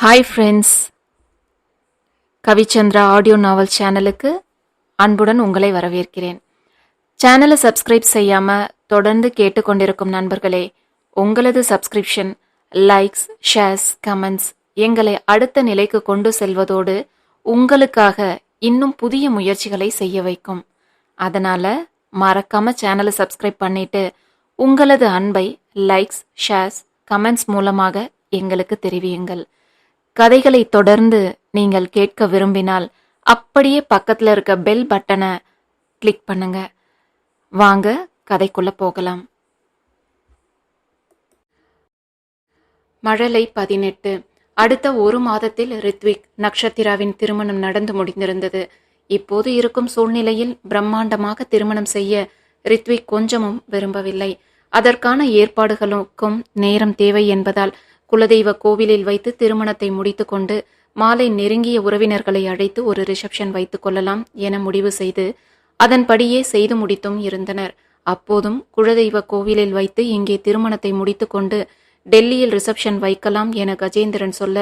Hi friends, Kavichandra audio நாவல் சேனலுக்கு அன்புடன் உங்களை வரவேற்கிறேன். சேனலை சப்ஸ்கிரைப் செய்யாமல் தொடர்ந்து கேட்டுக்கொண்டிருக்கும் நண்பர்களே, உங்களது சப்ஸ்கிரிப்ஷன், லைக்ஸ், ஷேர்ஸ், கமெண்ட்ஸ் எங்களை அடுத்த நிலைக்கு கொண்டு செல்வதோடு உங்களுக்காக இன்னும் புதிய முயற்சிகளை செய்ய வைக்கும். அதனால் மறக்காம சேனலை சப்ஸ்கிரைப் பண்ணிட்டு உங்களது அன்பை லைக்ஸ், ஷேர்ஸ், கமெண்ட்ஸ் மூலமாக எங்களுக்கு தெரிவியுங்கள். கதைகளை தொடர்ந்து நீங்கள் கேட்க விரும்பினால் அப்படியே பக்கத்தில் இருக்க பெல் பட்டனை கிளிக் பண்ணுங்க. வாங்க கதைக்குள்ள போகலாம். மழலை 18. அடுத்த ஒரு மாதத்தில் ரித்விக், நக்ஷத்திராவின் திருமணம் நடந்து முடிந்திருந்தது. இப்போது இருக்கும் சூழ்நிலையில் பிரம்மாண்டமாக திருமணம் செய்ய ரித்விக் கொஞ்சமும் விரும்பவில்லை. அதற்கான ஏற்பாடுகளுக்கும் நேரம் தேவை என்பதால் குலதெய்வ கோவிலில் வைத்து திருமணத்தை முடித்துக்கொண்டு மாலை நெருங்கிய உறவினர்களை அழைத்து ஒரு ரிசப்ஷன் வைத்துக் கொள்ளலாம் என முடிவு செய்து அதன்படியே செய்து முடித்தும் இருந்தனர். அப்போதும் குலதெய்வ கோவிலில் வைத்து இங்கே திருமணத்தை முடித்துக்கொண்டு டெல்லியில் ரிசப்ஷன் வைக்கலாம் என கஜேந்திரன் சொல்ல,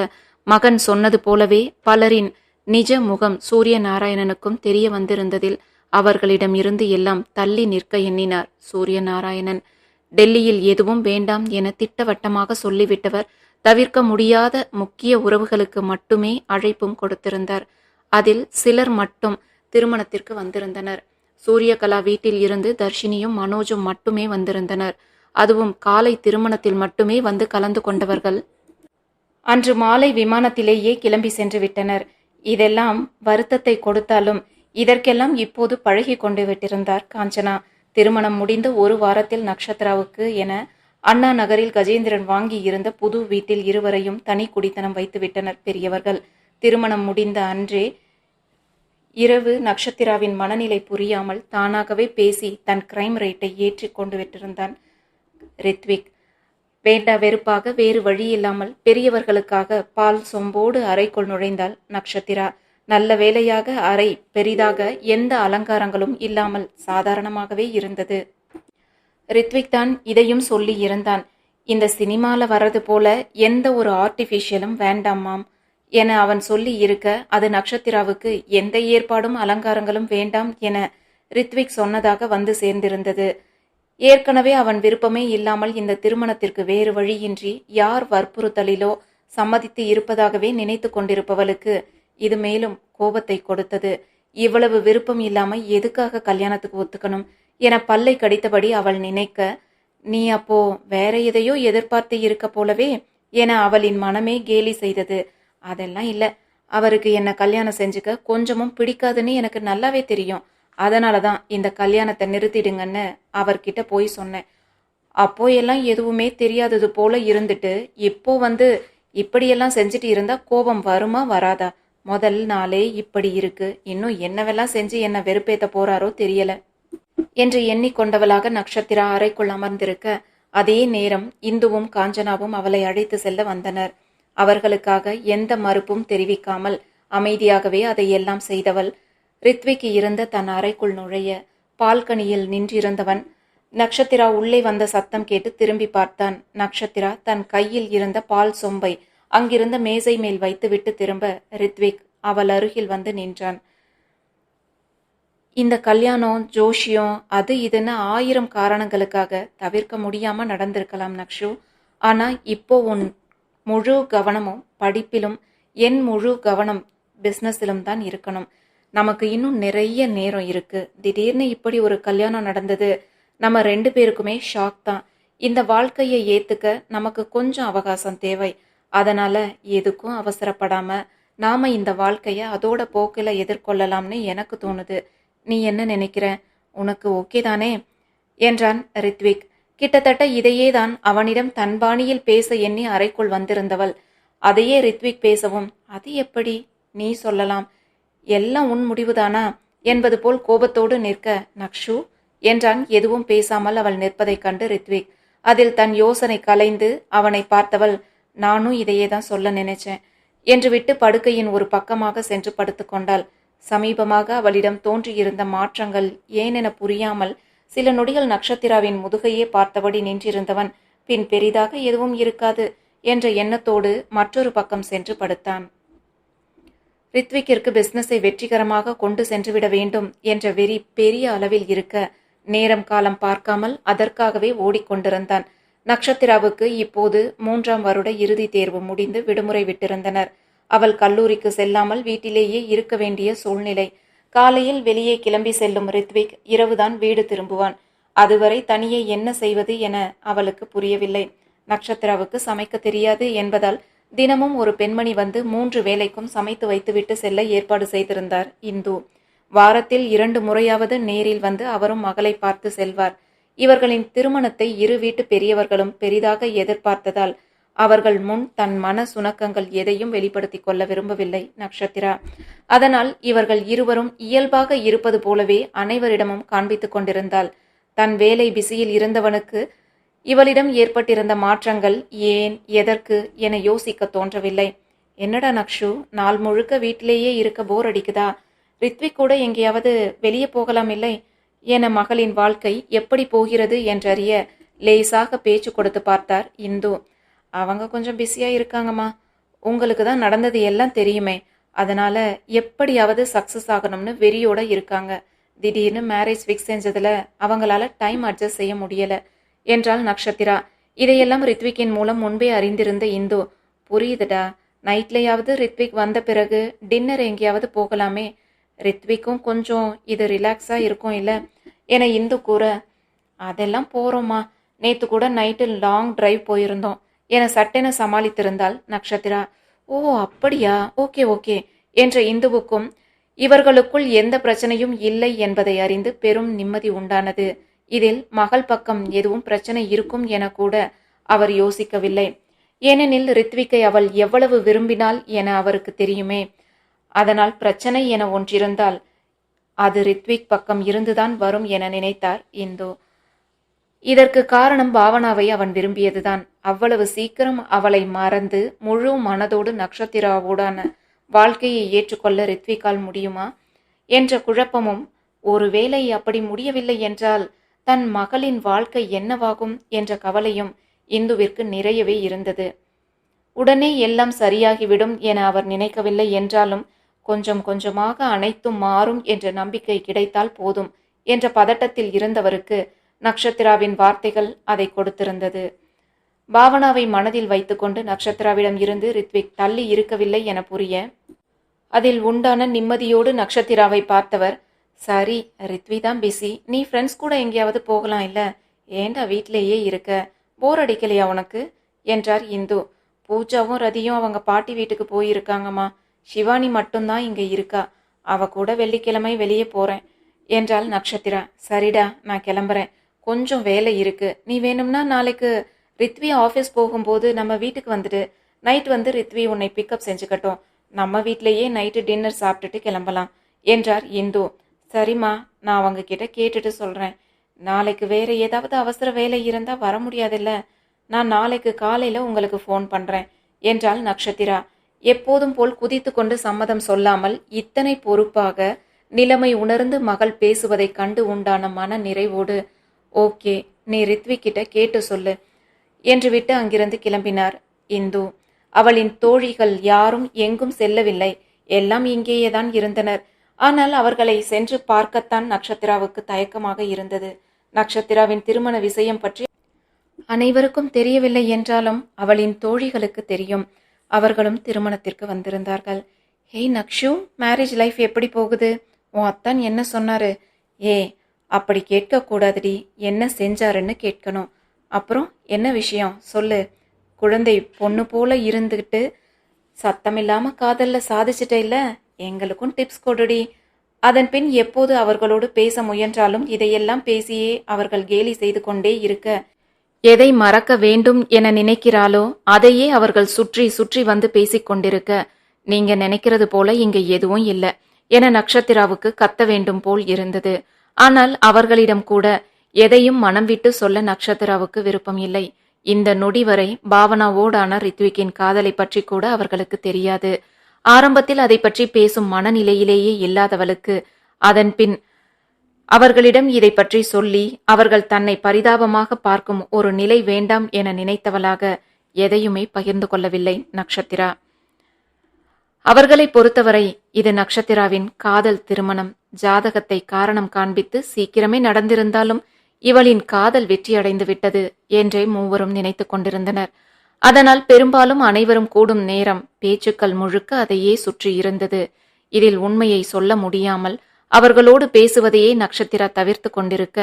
மகன் சொன்னது போலவே பலரின் நிஜ முகம் சூரிய நாராயணனுக்கும் தெரிய வந்திருந்ததில் அவர்களிடம் இருந்து எல்லாம் தள்ளி நிற்க எண்ணினார் சூரிய நாராயணன். டெல்லியில் எதுவும் வேண்டாம் என திட்டவட்டமாக சொல்லிவிட்டவர் தவிர்க்க முடியாத முக்கிய உறவுகளுக்கு மட்டுமே அழைப்பும் கொடுத்திருந்தார். அதில் சிலர் மட்டும் திருமணத்திற்கு வந்திருந்தனர். சூரியகலா வீட்டில் இருந்து தர்ஷினியும் மனோஜும் மட்டுமே வந்திருந்தனர். அதுவும் காலை திருமணத்தில் மட்டுமே வந்து கலந்து கொண்டவர்கள் அன்று மாலை விமானத்திலேயே கிளம்பி சென்று விட்டனர். இதெல்லாம் வருத்தத்தை கொடுத்தாலும் இதற்கெல்லாம் இப்போது பழகி கொண்டு விட்டிருந்தார் காஞ்சனா. திருமணம் முடிந்து ஒரு வாரத்தில் நக்ஷத்ராவுக்கு என அண்ணா நகரில் கஜேந்திரன் வாங்கி இருந்த புது வீட்டில் இருவரையும் தனி குடித்தனம் வைத்து விட்டனர் பெரியவர்கள். திருமணம் முடிந்த அன்றே இரவு நக்ஷத்திராவின் மனநிலை புரியாமல் தானாகவே பேசி தன் கிரைம் ரேட்டை ஏற்றி கொண்டு விட்டிருந்தான் ரித்விக். வேண்டா வெறுப்பாக வேறு வழியில்லாமல் பெரியவர்களுக்காக பால் சொம்போடு அறைக்குள் நுழைந்தாள் நக்ஷத்திரா. நல்ல வேளையாக அறை பெரிதாக எந்த அலங்காரங்களும் இல்லாமல் சாதாரணமாகவே இருந்தது. ரித்விக் தான் இதையும் சொல்லி இருந்தான். இந்த சினிமால வர்றது போல எந்த ஒரு ஆர்டிஃபிஷியலும் வேண்டாமாம் என அவன் சொல்லி இருக்க, அது நக்ஷத்திராவுக்கு எந்த ஏற்பாடும் அலங்காரங்களும் வேண்டாம் என ரித்விக் சொன்னதாக வந்து சேர்ந்திருந்தது. ஏற்கனவே அவன் விருப்பமே இல்லாமல் இந்த திருமணத்திற்கு வேறு வழியின்றி யார் வற்புறுத்தலிலோ சம்மதித்து இருப்பதாகவே நினைத்து கொண்டிருப்பவளுக்கு இது மேலும் கோபத்தை கொடுத்தது. இவ்வளவு விருப்பம் இல்லாம எதுக்காக கல்யாணத்துக்கு ஒத்துக்கணும் என பல்லை கடித்தபடி அவள் நினைக்க, நீ அப்போ வேற எதையோ எதிர்பார்த்து இருக்க போலவே என அவளின் மனமே கேலி செய்தது. அதெல்லாம் இல்ல, அவருக்கு என்ன கல்யாணம் செஞ்சுக்க கொஞ்சமும் பிடிக்காதுன்னு எனக்கு நல்லாவே தெரியும். அதனாலதான் இந்த கல்யாணத்தை நிறுத்திடுங்கன்னு அவர்கிட்ட போய் சொன்னேன். அப்போ எல்லாம் எதுவுமே தெரியாதது போல இருந்துட்டு இப்போ வந்து இப்படியெல்லாம் செஞ்சுட்டு இருந்தா கோபம் வருமா வராதா? முதல் நாளே இப்படி இருக்கு, இன்னும் என்னவெல்லாம் செஞ்சு என்ன வெறுப்பேத்த போறாரோ தெரியல என்று எண்ணிக்கொண்டவளாக நக்ஷத்திரா அறைக்குள் அமர்ந்திருக்க, அதே நேரம் இந்துவும் காஞ்சனாவும் அவளை அழைத்து செல்ல வந்தனர். அவர்களுக்காக எந்த மறுப்பும் தெரிவிக்காமல் அமைதியாகவே அதையெல்லாம் செய்தவள் ரித்விக்கு இருந்த தன் அறைக்குள் நுழைய, பால்கனியில் நின்றிருந்தவன் நக்ஷத்திரா உள்ளே வந்த சத்தம் கேட்டு திரும்பி பார்த்தான். நக்ஷத்திரா தன் கையில் இருந்த பால் சொம்பை அங்கிருந்த மேசை மேல் வைத்துவிட்டு திரும்ப ரித்விக் அவள் அருகில் வந்து நின்றான். இந்த கல்யாணம், ஜோஷியம், அது இதுன்னு 1000 காரணங்களுக்காக தவிர்க்க முடியாம நடந்திருக்கலாம் நக்ஷு. ஆனா இப்போ உன் முழு கவனமும் படிப்பிலும், என் முழு கவனம் பிஸ்னஸிலும் தான் இருக்கணும். நமக்கு இன்னும் நிறைய நேரம் இருக்கு. திடீர்னு இப்படி ஒரு கல்யாணம் நடந்தது நம்ம 2 பேருக்குமே ஷாக் தான். இந்த வாழ்க்கையை ஏத்துக்க நமக்கு கொஞ்சம் அவகாசம் தேவை. அதனால எதுக்கும் அவசரப்படாம நாம இந்த வாழ்க்கைய அதோட போக்கில எதிர்கொள்ளலாம்னு எனக்கு தோணுது. நீ என்ன நினைக்கிற? உனக்கு ஓகே தானே என்றான் ரித்விக். கிட்டத்தட்ட இதையே தான் அவனிடம் தன் பாணியில் பேச எண்ணி அறைக்குள் வந்திருந்தவள். அதையே ரித்விக் பேசவும், அது எப்படி நீ சொல்லலாம், எல்லாம் உன் முடிவுதானா என்பது போல் கோபத்தோடு நிற்க, நக்ஷு என்றான் எதுவும் பேசாமல் அவள் நிற்பதைக் கண்டு ரித்விக். அதில் தன் யோசனை கலைந்து அவனை பார்த்தவள், நானும் இதையே தான் சொல்ல நினைச்சேன் என்று விட்டு படுக்கையின் ஒரு பக்கமாக சென்று படுத்துக்கொண்டாள். சமீபமாக அவளிடம் தோன்றியிருந்த மாற்றங்கள் ஏனென புரியாமல் சில நொடிகள் நக்ஷத்திராவின் முதுகையே பார்த்தபடி நின்றிருந்தவன் பின் பெரிதாக எதுவும் இருக்காது என்ற எண்ணத்தோடு மற்றொரு பக்கம் சென்று படுத்தான். ரித்விக்கிற்கு பிசினஸை வெற்றிகரமாக கொண்டு சென்றுவிட வேண்டும் என்ற வெறி பெரிய அளவில் இருக்க நேரம் காலம் பார்க்காமல் அதற்காகவே ஓடிக்கொண்டிருந்தான். நக்ஷத்திராவுக்கு இப்போது 3ஆம் வருட இறுதி தேர்வு முடிந்து விடுமுறை விட்டிருந்தனர். அவள் கல்லூரிக்கு செல்லாமல் வீட்டிலேயே இருக்க வேண்டிய சூழ்நிலை. காலையில் வெளியே கிளம்பி செல்லும் ரித்விக் இரவுதான் வீடு திரும்புவான். அதுவரை தனியே என்ன செய்வது என அவளுக்கு புரியவில்லை. நக்ஷத்திராவுக்கு சமைக்க தெரியாது என்பதால் தினமும் ஒரு பெண்மணி வந்து 3 வேளைக்கும் சமைத்து வைத்துவிட்டு செல்ல ஏற்பாடு செய்திருந்தார் இந்து. வாரத்தில் 2 முறையாவது நேரில் வந்து அவரும் மகளை பார்த்து செல்வார். இவர்களின் திருமணத்தை இரு வீட்டு பெரியவர்களும் பெரிதாக எதிர்பார்த்ததால் அவர்கள் முன் தன் மன சுணக்கங்கள் எதையும் வெளிப்படுத்திக் கொள்ள விரும்பவில்லை நக்ஷத்திரா. அதனால் இவர்கள் இருவரும் இயல்பாக இருப்பது போலவே அனைவரிடமும் காண்பித்துக் கொண்டிருந்தாள். தன் வேலை பிஸியில் இருந்தவனுக்கு இவளிடம் ஏற்பட்டிருந்த மாற்றங்கள் ஏன் எதற்கு என யோசிக்க தோன்றவில்லை. என்னடா நக்ஷு, நாள் முழுக்க வீட்டிலேயே இருக்க போர் அடிக்குதா? ரித்விக் கூட எங்கேயாவது வெளியே போகலாம் இல்லை என மகளின் வாழ்க்கை எப்படி போகிறது என்றறிய லேசாக பேச்சு கொடுத்து பார்த்தார் இந்து. அவங்க கொஞ்சம் பிஸியா இருக்காங்கம்மா. உங்களுக்கு தான் நடந்தது எல்லாம் தெரியுமே. அதனால எப்படியாவது சக்சஸ் ஆகணும்னு வெறியோட இருக்காங்க. திடீர்னு மேரேஜ் ஃபிக்ஸ் செஞ்சதுல அவங்களால டைம் அட்ஜஸ்ட் செய்ய முடியல என்றாள் நக்ஷத்திரா. இதையெல்லாம் ரித்விக்கின் மூலம் முன்பே அறிந்திருந்த இந்து. புரியுதுடா, நைட்லையாவது ரித்விக் வந்த பிறகு டின்னர் எங்கேயாவது போகலாமே. ரித்விக்கும் கொஞ்சம் இது ரிலாக்ஸா இருக்கும் இல்ல என இந்து கூற, அதெல்லாம் போறோம்மா. நேத்து கூட நைட்டு லாங் டிரைவ் போயிருந்தோம் என சட்டென சமாளித்திருந்தாள் நக்ஷத்திரா. ஓ அப்படியா, ஓகே ஓகே என்ற இந்துவுக்கும் இவர்களுக்குள் எந்த பிரச்சனையும் இல்லை என்பதை அறிந்து பெரும் நிம்மதி உண்டானது. இதில் மகள் பக்கம் எதுவும் பிரச்சனை இருக்கும் என கூட அவர் யோசிக்கவில்லை. ஏனெனில் ரித்விக்கை அவள் எவ்வளவு விரும்பினாள் என அவருக்கு தெரியுமே. அதனால் பிரச்சனை என ஒன்றிருந்தால் அது ரித்விக் பக்கம் இருந்துதான் வரும் என நினைத்தார் இந்து. இதற்கு காரணம் பாவனாவை அவன் விரும்பியதுதான். அவ்வளவு சீக்கிரம் அவளை மறந்து முழு மனதோடு நக்ஷத்திராவுடான வாழ்க்கையை ஏற்றுக்கொள்ள ரித்விக்கால் முடியுமா என்ற குழப்பமும், ஒருவேளை அப்படி முடியவில்லை என்றால் தன் மகளின் வாழ்க்கை என்னவாகும் என்ற கவலையும் இந்துவிற்கு நிறையவே இருந்தது. உடனே எல்லாம் சரியாகிவிடும் என அவர் நினைக்கவில்லை என்றாலும் கொஞ்சம் கொஞ்சமாக அனைத்தும் மாறும் என்ற நம்பிக்கை கிடைத்தால் போதும் என்ற பதட்டத்தில் இருந்தவருக்கு நக்ஷத்திராவின் வார்த்தைகள் அதை கொடுத்திருந்தது. பாவனாவை மனதில் வைத்துக்கொண்டு நக்ஷத்திராவிடம் இருந்து ரித்விக் தள்ளி இருக்கவில்லை என புரிய அதில் உண்டான நிம்மதியோடு நக்ஷத்திராவை பார்த்தவர், சரி ரித்வி தான் பிஸி, நீ ஃப்ரெண்ட்ஸ் கூட எங்கேயாவது போகலாம் இல்ல, ஏண்டா வீட்டிலேயே இருக்க, போர் அடிக்கலையா உனக்கு என்றார் இந்து. பூஜாவும் ரதியும் அவங்க பாட்டி வீட்டுக்கு போயிருக்காங்கம்மா. சிவானி மட்டும்தான் இங்க இருக்கா. அவ கூட வெள்ளிக்கிழமை வெளியே போறேன் என்றாள் நக்ஷத்திரா. சரிடா, நான் கிளம்புறேன், கொஞ்சம் வேலை இருக்கு. நீ வேணும்னா நாளைக்கு ரித்வி ஆஃபீஸ் போகும்போது நம்ம வீட்டுக்கு வந்துட்டு நைட் வந்து ரித்வி உன்னை பிக்கப் செஞ்சுக்கட்டும். நம்ம வீட்டிலேயே நைட்டு டின்னர் சாப்பிட்டுட்டு கிளம்பலாம் என்றார் இந்து. சரிம்மா, நான் அவங்க கிட்ட கேட்டுட்டு சொல்றேன். நாளைக்கு வேற ஏதாவது அவசர வேலை இருந்தா வர முடியாதுல்ல, நான் நாளைக்கு காலையில உங்களுக்கு ஃபோன் பண்றேன் என்றாள் நக்ஷத்திரா. எப்போதும் போல் குதித்து கொண்டு சம்மதம் சொல்லாமல் இத்தனை பொறுப்பாக நிலைமை உணர்ந்து மகள் பேசுவதை கண்டு உண்டான மன நிறைவோடு, ஓகே நீ ரித்வி கிட்ட கேட்டு சொல்லு என்று விட்டு அங்கிருந்து கிளம்பினார் இந்து. அவளின் தோழிகள் யாரும் எங்கும் செல்லவில்லை, எல்லாம் இங்கேயேதான் இருந்தனர். ஆனால் அவர்களை சென்று பார்க்கத்தான் நக்ஷத்திராவுக்கு தயக்கமாக இருந்தது. நக்ஷத்திராவின் திருமண விஷயம் பற்றி அனைவருக்கும் தெரியவில்லை என்றாலும் அவளின் தோழிகளுக்கு தெரியும். அவர்களும் திருமணத்திற்கு வந்திருந்தார்கள். ஹேய் நக்ஷு, மேரேஜ் லைஃப் எப்படி போகுது? உன் அத்தான் என்ன சொன்னாரு? ஏ அப்படி கேட்க கூடாதுடி, என்ன செஞ்சாருன்னு கேட்கணும். அப்புறம் என்ன விஷயம் சொல்லு. குழந்தை பொண்ணு போல இருந்துகிட்டு சத்தமில்லாம காதல்ல சாதிச்சிட்ட இல்ல, எங்களுக்கும் டிப்ஸ் கொடுடி. அதன் பின் எப்போது அவர்களோடு பேச முயன்றாலும் இதையெல்லாம் பேசியே அவர்கள் கேலி செய்து கொண்டே இருக்க, எதை மறக்க வேண்டும் என நினைக்கிறாளோ அதையே அவர்கள் சுற்றி சுற்றி வந்து பேசிக்கொண்டிருக்க, நீங்க நினைக்கிறது போல இங்க எதுவும் இல்லை என நக்ஷத்திராவுக்கு கத்த வேண்டும் போல் இருந்தது. ஆனால் அவர்களிடம் கூட எதையும் மனம் விட்டு சொல்ல நக்ஷத்திராவுக்கு விருப்பம் இல்லை. இந்த நொடி வரை பாவனாவோடான ரித்விக்கின் காதலை பற்றி கூட அவர்களுக்கு தெரியாது. ஆரம்பத்தில் அதை பற்றி பேசும் மனநிலையிலேயே இல்லாதவளுக்கு அதன் பின் அவர்களிடம் இதை பற்றி சொல்லி அவர்கள் தன்னை பரிதாபமாக பார்க்கும் ஒரு நிலை வேண்டாம் என நினைத்தவளாக எதையுமே பகிர்ந்து கொள்ளவில்லை நக்ஷத்திரா. அவர்களை பொறுத்தவரை இது நக்ஷத்திராவின் காதல் திருமணம். ஜாதகத்தை காரணம் காண்பித்து சீக்கிரமே நடந்திருந்தாலும் இவளின் காதல் வெற்றியடைந்து விட்டது என்றே மூவரும் நினைத்து கொண்டிருந்தனர். அதனால் பெரும்பாலும் அனைவரும் கூடும் நேரம் பேச்சுக்கள் முழுக்க அதையே சுற்றி இருந்தது. இதில் உண்மையை சொல்ல முடியாமல் அவர்களோடு பேசுவதையே நக்ஷத்திரா தவிர்த்து கொண்டிருக்க,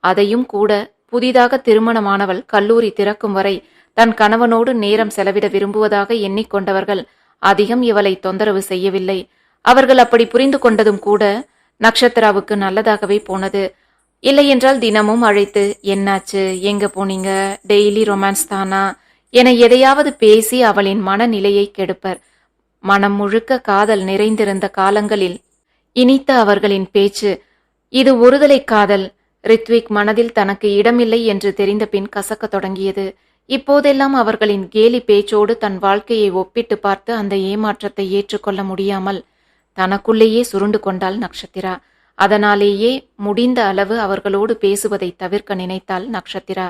அதையும் கூட புதிதாக திருமணமானவள் கல்லூரி திறக்கும் வரை தன் கணவனோடு நேரம் செலவிட விரும்புவதாக எண்ணிக்கொண்டவர்கள் அதிகம் இவளை தொந்தரவு செய்யவில்லை. அவர்கள் அப்படி புரிந்து கொண்டதும் கூட நக்ஷத்திராவுக்கு நல்லதாகவே போனது. இல்லையென்றால் தினமும் அழைத்து என்னாச்சு, எங்க போனீங்க, டெய்லி ரொமான்ஸ் தானா என எதையாவது பேசி அவளின் மனநிலையை கெடுப்பர். மனம் முழுக்க காதல் நிறைந்திருந்த காலங்களில் இனித்த அவர்களின் பேச்சு இது ஒருதலை காதல். ரித்விக் மனதில் தனக்கு இடமில்லை என்று தெரிந்த பின் கசக்க தொடங்கியது. இப்போதெல்லாம் அவர்களின் கேலி பேச்சோடு தன் வாழ்க்கையை ஒப்பிட்டு பார்த்து அந்த ஏமாற்றத்தை ஏற்றுக்கொள்ள முடியாமல் தனக்குள்ளேயே சுருண்டு கொண்டாள் நக்ஷத்திரா. அதனாலேயே முடிந்த அளவு அவர்களோடு பேசுவதை தவிர்க்க நினைத்தாள் நக்ஷத்திரா.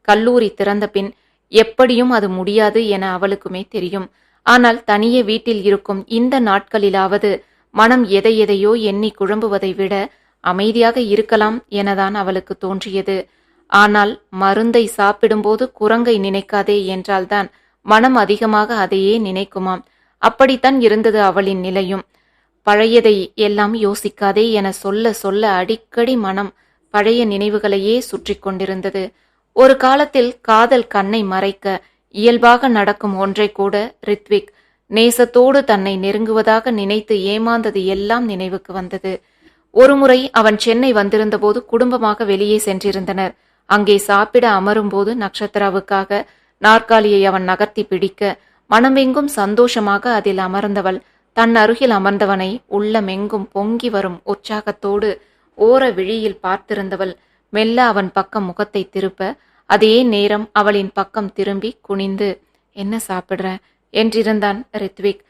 கல்லூரி திறந்த பின் எப்படியும் அது முடியாது என அவளுக்குமே தெரியும். ஆனால் தனியே வீட்டில் இருக்கும் இந்த நாட்களிலாவது மனம் எதையெதையோ எண்ணி குழம்புவதை விட அமைதியாக இருக்கலாம் எனதான் அவளுக்கு தோன்றியது. ஆனால் மருந்தை சாப்பிடும்போது குரங்கை நினைக்காதே என்றால்தான் மனம் அதிகமாக அதையே நினைக்குமாம். அப்படித்தான் இருந்தது அவளின் நிலையும். பழையதை எல்லாம் யோசிக்காதே என சொல்ல சொல்ல அடிக்கடி மனம் பழைய நினைவுகளையே சுற்றி கொண்டிருந்தது. ஒரு காலத்தில் காதல் கண்ணை மறைக்க இயல்பாக நடக்கும் ஒன்றை கூட ரித்விக் நேசத்தோடு தன்னை நெருங்குவதாக நினைத்து ஏமாந்தது எல்லாம் நினைவுக்கு வந்தது. ஒருமுறை அவன் சென்னை வந்திருந்தபோது குடும்பமாக வெளியே சென்றிருந்தனர். அங்கே சாப்பிட அமரும்போது நக்ஷத்திராவுக்காக நாற்காலியை அவன் நகர்த்தி பிடிக்க மனமெங்கும் சந்தோஷமாக அதில் அமர்ந்தவள் தன் அருகில் அமர்ந்தவனை உள்ளமெங்கும் பொங்கி வரும் உற்சாகத்தோடு ஓர விழியில் பார்த்திருந்தவள் மெல்ல அவன் பக்கம் முகத்தை திருப்ப, அதே நேரம் அவளின் பக்கம் திரும்பி குனிந்து என்ன சாப்பிடுற என்றிருந்தான் ரித்விக்.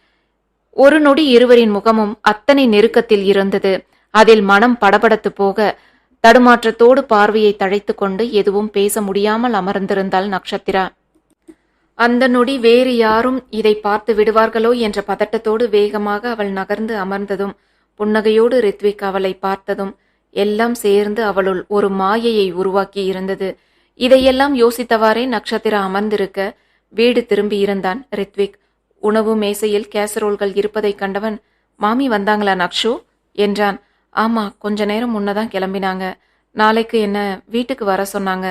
ஒரு நொடி இருவரின் முகமும் அத்தனை நெருக்கத்தில் இருந்தது. அதில் மனம் படபடத்து போக தடுமாற்றத்தோடு பார்வையை தழைத்து கொண்டு எதுவும் பேச முடியாமல் அமர்ந்திருந்தாள் நக்ஷத்திரா. அந்த நொடி வேறு யாரும் இதை பார்த்து விடுவார்களோ என்ற பதட்டத்தோடு வேகமாக அவள் நகர்ந்து அமர்ந்ததும் புன்னகையோடு ரித்விக் அவளை பார்த்ததும் எல்லாம் சேர்ந்து அவளுள் ஒரு மாயையை உருவாக்கி இருந்தது. இதையெல்லாம் யோசித்தவாறே நக்ஷத்திரா அமர்ந்திருக்க வீடு திரும்பி இருந்தான் ரித்விக். உணவு மேசையில் கேசரோல்கள் இருப்பதை கண்டவன், மாமி வந்தாங்களா நக்ஷு என்றான். ஆமா, கொஞ்ச நேரம் முன்னதான் கிளம்பினாங்க. நாளைக்கு என்ன வீட்டுக்கு வர சொன்னாங்க.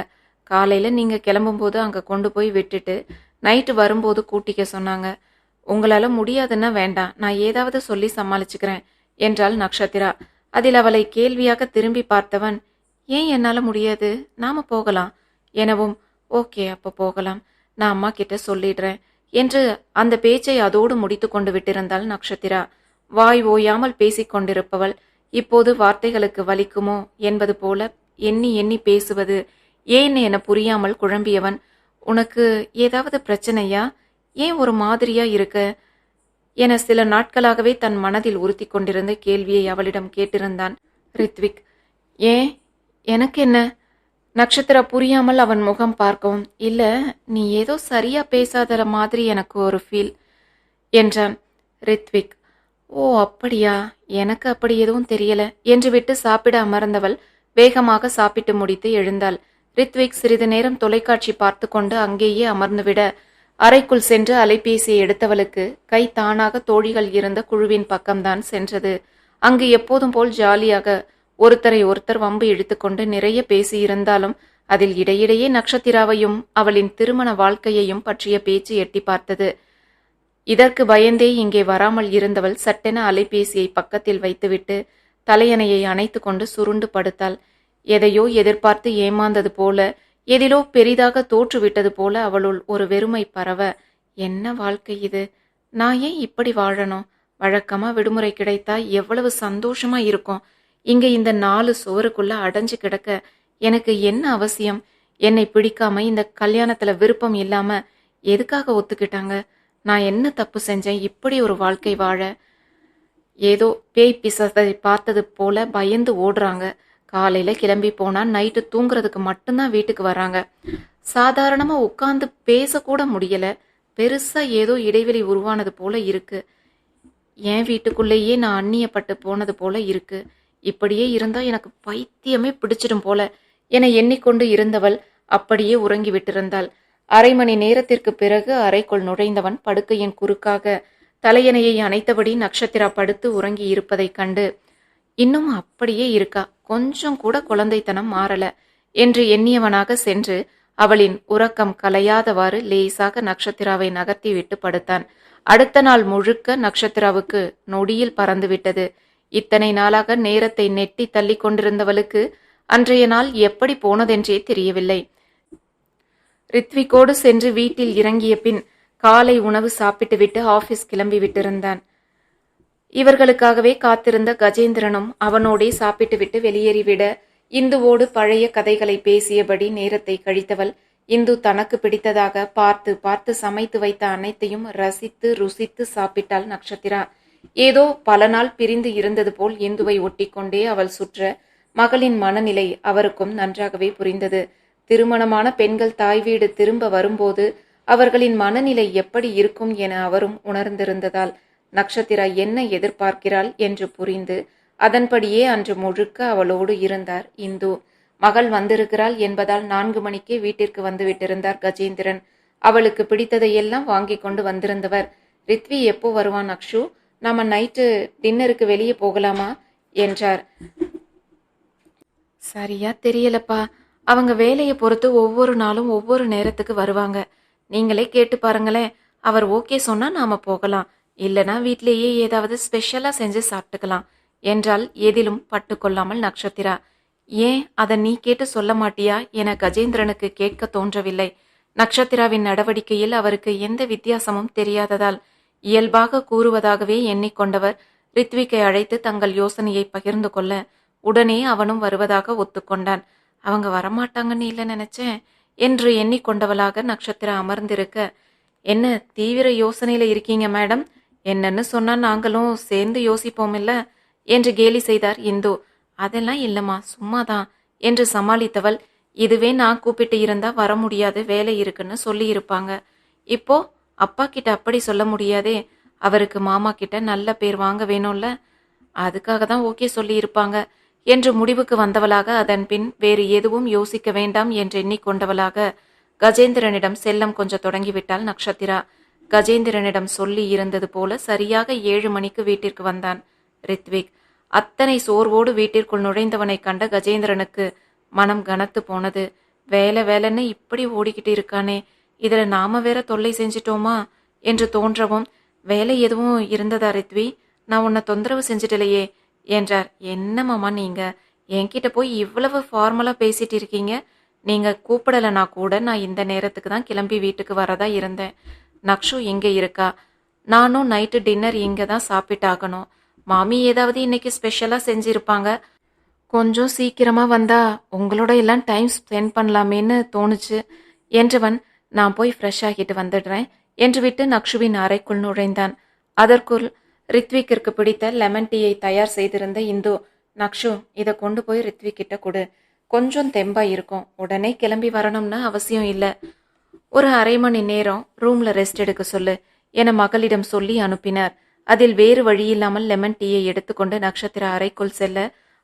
காலையில நீங்க கிளம்பும்போது அங்க கொண்டு போய் விட்டுட்டு நைட்டு வரும்போது கூட்டிக்க சொன்னாங்க. உங்களால முடியாதுன்னா வேண்டாம், நான் ஏதாவது சொல்லி சமாளிச்சுக்கிறேன் என்றாள் நக்ஷத்திரா. அதில் அவளை கேள்வியாக திரும்பி பார்த்தவன், ஏன் என்னால முடியாது, நாம போகலாம் எனவும், ஓகே அப்ப போகலாம், நான் அம்மா கிட்ட சொல்லிடுறேன் என்று அந்த பேச்சை அதோடு முடித்து கொண்டு விட்டிருந்தாள் நக்ஷத்திரா. வாய் ஓயாமல் பேசிக்கொண்டிருப்பவள் இப்போது வார்த்தைகளுக்கு வலிக்குமோ என்பது போல எண்ணி எண்ணி பேசுவது ஏன் என புரியாமல் குழம்பியவன், உனக்கு ஏதாவது பிரச்சனையா, ஏன் ஒரு மாதிரியா இருக்க என சில நாட்களாகவே தன் மனதில் உறுத்தி கொண்டிருந்த கேள்வியை அவளிடம் கேட்டிருந்தான் ரித்விக். ஏன், எனக்கு என்ன? நக்ஷத்திரா புரியாமல் அவன் முகம் பார்க்கவும், இல்ல நீ ஏதோ சரியா பேசாத மாதிரி எனக்கு ஒரு ஃபீல் என்றான் ரித்விக். ஓ அப்படியா, எனக்கு அப்படி எதுவும் தெரியல என்று விட்டு சாப்பிட அமர்ந்தவள் வேகமாக சாப்பிட்டு முடித்து எழுந்தாள். ரித்விக் சிறிது நேரம் தொலைக்காட்சி பார்த்து கொண்டு அங்கேயே அமர்ந்துவிட அறைக்குள் சென்று அலைபேசியை எடுத்தவளுக்கு கை தானாக தோழிகள் இருந்த குழுவின் பக்கம்தான் சென்றது. அங்கு எப்போதும் போல் ஜாலியாக ஒருத்தரை ஒருத்தர் வம்பு இழுத்துக்கொண்டு நிறைய பேசியிருந்தாலும் அதில் இடையிடையே நக்ஷத்திராவையும் அவளின் திருமண வாழ்க்கையையும் பற்றிய பேச்சு எட்டி பார்த்தது. இதற்கு பயந்தே இங்கே வராமல் இருந்தவள் சட்டென அலைபேசியை பக்கத்தில் வைத்துவிட்டு தலையணையை அணைத்து கொண்டு சுருண்டு படுத்தாள். எதையோ எதிர்பார்த்து ஏமாந்தது போல, எதிலோ பெரிதாக தோற்றுவிட்டது போல அவளுள் ஒரு வெறுமை பரவ, என்ன வாழ்க்கை இது, நான் ஏன் இப்படி வாழணும், வழக்கமா விடுமுறை கிடைத்தா எவ்வளவு சந்தோஷமா இருக்கும், இங்க இந்த 4 சுவருக்குள்ள அடைஞ்சு கிடக்க எனக்கு என்ன அவசியம், என்னை பிடிக்காம இந்த கல்யாணத்துல விருப்பம் இல்லாம எதுக்காக ஒத்துக்கிட்டாங்க, நான் என்ன தப்பு செஞ்சேன் இப்படி ஒரு வாழ்க்கை வாழ. ஏதோ பேய் பிசாசை பார்த்தது போல பயந்து ஓடுறாங்க. காலையில கிளம்பி போனா நைட்டு தூங்குறதுக்கு மட்டும்தான் வீட்டுக்கு வராங்க. சாதாரணமா உட்கார்ந்து பேசக்கூட முடியல. பெருசா ஏதோ இடைவெளி உருவானது போல இருக்கு. என் வீட்டுக்குள்ளேயே நான் அந்நியப்பட்டு போனது போல இருக்கு. இப்படியே இருந்தா எனக்கு பைத்தியமே பிடிச்சிடும் போல என எண்ணிக்கொண்டு இருந்தவள் அப்படியே உறங்கி விட்டிருந்தாள். அரை மணி நேரத்திற்கு பிறகு அறைக்குள் நுழைந்தவன் படுக்கையின் குறுக்காக தலையணையை அணைத்தபடி நட்சத்திரா படுத்து உறங்கி இருப்பதைக் கண்டு, இன்னும் அப்படியே இருக்கா, கொஞ்சம் கூட குழந்தைத்தனம் மாறல என்று எண்ணியவனாக சென்று அவளின் உறக்கம் கலையாதவாறு லேசாக நட்சத்திராவை நகர்த்தி விட்டு படுத்தான். அடுத்த நாள் முழுக்க நட்சத்திராவுக்கு நொடியில் பறந்துவிட்டது. இத்தனை நாளாக நேரத்தை நெட்டி தள்ளி கொண்டிருந்தவளுக்கு அன்றைய நாள் எப்படி போனதென்றே தெரியவில்லை. ரித்விக்கோடு சென்று வீட்டில் இறங்கிய பின் காலை உணவு சாப்பிட்டுவிட்டு ஆபீஸ் கிளம்பி விட்டிருந்தான். இவர்களுக்காகவே காத்திருந்த கஜேந்திரனும் அவனோடே சாப்பிட்டுவிட்டு வெளியேறிவிட இந்துவோடு பழைய கதைகளை பேசியபடி நேரத்தை கழித்தவள். இந்து தனக்கு பிடித்ததாக பார்த்து பார்த்து சமைத்து வைத்த அனைத்தையும் ரசித்து ருசித்து சாப்பிட்டாள் நட்சத்திரா. ஏதோ பல நாள் பிரிந்து இருந்தது போல் இந்துவை ஒட்டிக்கொண்டே அவள் சுற்ற மகளின் மனநிலை அவருக்கும் நன்றாகவே புரிந்தது. திருமணமான பெண்கள் தாய் வீடு திரும்ப வரும்போது அவர்களின் மனநிலை எப்படி இருக்கும் என அவரும் உணர்ந்திருந்ததால் நட்சத்திரா என்ன எதிர்பார்க்கிறாள் என்று புரிந்து அதன்படியே அன்று முழுக்க அவளோடு இருந்தார் இந்து. மகள் வந்திருக்கிறாள் என்பதால் 4 மணிக்கே வீட்டிற்கு வந்துவிட்டிருந்தார் கஜேந்திரன். அவளுக்கு பிடித்ததையெல்லாம் வாங்கி கொண்டு வந்திருந்தவர், ரித்வி எப்போ வருவான் அக்ஷு, நாம நைட்டு டின்னருக்கு வெளியே போகலாமா என்றார். சரியா தெரியலப்பா, அவங்க வேலையை பொறுத்து ஒவ்வொரு நாளும் ஒவ்வொரு நேரத்துக்கு வருவாங்க. நீங்களே கேட்டு பாருங்களேன். அவர் ஓகே சொன்னா நாம போகலாம், இல்லனா வீட்லேயே ஏதாவது ஸ்பெஷலா செஞ்சு சாப்பிட்டுக்கலாம் என்றால் எதிலும் பட்டு கொள்ளாமல் நட்சத்திரா. ஏன் அதை நீ கேட்டு சொல்ல மாட்டியா என கஜேந்திரனுக்கு கேட்க தோன்றவில்லை. நட்சத்திராவின் நடவடிக்கையில் அவருக்கு எந்த வித்தியாசமும் தெரியாததால் இயல்பாக கூறுவதாகவே எண்ணிக்கொண்டவர் ரித்விக்கை அழைத்து தங்கள் யோசனையை பகிர்ந்து கொள்ள உடனே அவனும் வருவதாக ஒத்துக்கொண்டான். அவங்க வரமாட்டாங்கன்னு இல்லை நினைச்சேன் என்று எண்ணிக்கொண்டவளாக நட்சத்திரா அமர்ந்திருக்க, என்ன தீவிர யோசனையில இருக்கீங்க மேடம், என்னன்னு சொன்னா நாங்களும் சேர்ந்து யோசிப்போம் இல்ல என்று கேலி செய்தார் இந்து. அதெல்லாம் இல்லம்மா, சும்மாதான் என்று சமாளித்தவள், இதுவே நான் கூப்பிட்டு இருந்தா வர முடியாது, வேலை இருக்குன்னு சொல்லி இருப்பாங்க. இப்போ அப்பா கிட்ட அப்படி சொல்ல முடியாதே, அவருக்கு மாமா கிட்ட நல்ல பேர் வாங்க வேணும்ல, அதுக்காக தான் ஓகே சொல்லி இருப்பாங்க என்று முடிவுக்கு வந்தவளாக அதன் பின் வேறு எதுவும் யோசிக்க வேண்டாம் என்று எண்ணிக்கொண்டவளாக கஜேந்திரனிடம் செல்லம் கொஞ்சம் தொடங்கிவிட்டாள் நட்சத்திரா. கஜேந்திரனிடம் சொல்லி இருந்தது போல சரியாக 7 மணிக்கு வீட்டிற்கு வந்தான் ரித்விக். அத்தனை சோர்வோடு வீட்டிற்குள் நுழைந்தவனை கண்ட கஜேந்திரனுக்கு மனம் கனத்து போனது. வேலை வேலைன்னு இப்படி ஓடிக்கிட்டு இருக்கானே, இதுல நாம வேற தொல்லை செஞ்சிட்டோமா என்று தோன்றவும், வேலை எதுவும் இருந்ததா ரித்வி, நான் உன்னை தொந்தரவு செஞ்சிட்டலையே என்றார். என்ன மாமா நீங்க என்கிட்ட போய் இவ்வளவு ஃபார்மலா பேசிட்டு இருக்கீங்க, நீங்க கூப்பிடலனா கூட நான் இந்த நேரத்துக்கு தான் கிளம்பி வீட்டுக்கு வரதா இருந்தேன். நக்ஷு இங்க இருக்கா, நானும் நைட்டு டின்னர் இங்க தான் சாப்பிட்டாகணும். மாமி ஏதாவது இன்னைக்கு ஸ்பெஷலா செஞ்சிருப்பாங்க, கொஞ்சம் சீக்கிரமா வந்தா உங்களோட எல்லாம் டைம் ஸ்பெண்ட் பண்ணலாமேன்னு தோணுச்சு என்றவன், நான் போய் ஃப்ரெஷ் ஆகிட்டு வந்துடுறேன் என்று விட்டு நக்ஷுவின் அறைக்குள் நுழைந்தான். அதற்குள் ரித்விக்கிற்கு பிடித்த லெமன் டீயை தயார் செய்திருந்த இந்து, நக்ஷு இதை கொண்டு போய் ரித்விக் கிட்ட கொடு, கொஞ்சம் தெம்பா இருக்கும், உடனே கிளம்பி வரணும்னு அவசியம் இல்லை, ஒரு அரை மணி நேரம் ரூம்ல ரெஸ்ட் எடுக்க சொல்லு என மகளிடம் சொல்லி அனுப்பினார். அதில் வேறு வழியில்லாமல் லெமன் டீயை எடுத்துக்கொண்டு நட்சத்திரா அறைக்குள் செல்ல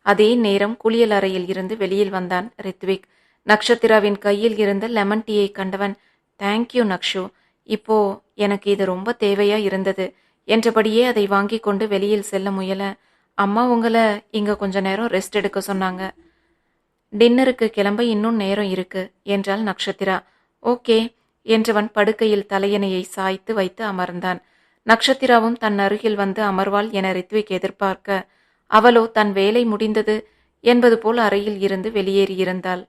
அதே நேரம் குளியல் அறையில் இருந்து வெளியில் வந்தான் ரித்விக். நட்சத்திராவின் கையில் இருந்த லெமன் டீயை கண்டவன், தேங்க்யூ நக்ஷு, இப்போ எனக்கு இது ரொம்ப தேவையா இருந்தது என்றபடியே அதை வாங்கி கொண்டு வெளியில் செல்ல முயல, அம்மா உங்களை இங்க கொஞ்ச நேரம் ரெஸ்ட் எடுக்க சொன்னாங்க, டின்னருக்கு கிளம்ப இன்னும் நேரம் இருக்கு என்றாள் நட்சத்திரா. ஓகே என்றவன் படுக்கையில் தலையணையை சாய்த்து வைத்து அமர்ந்தான். நட்சத்திராவும் தன் அருகில் வந்து அமர்வாள் என ரித்விக் எதிர்பார்க்க, அவளோ தன் வேலை முடிந்தது என்பது போல் அறையில் இருந்து வெளியேறியிருந்தாள்.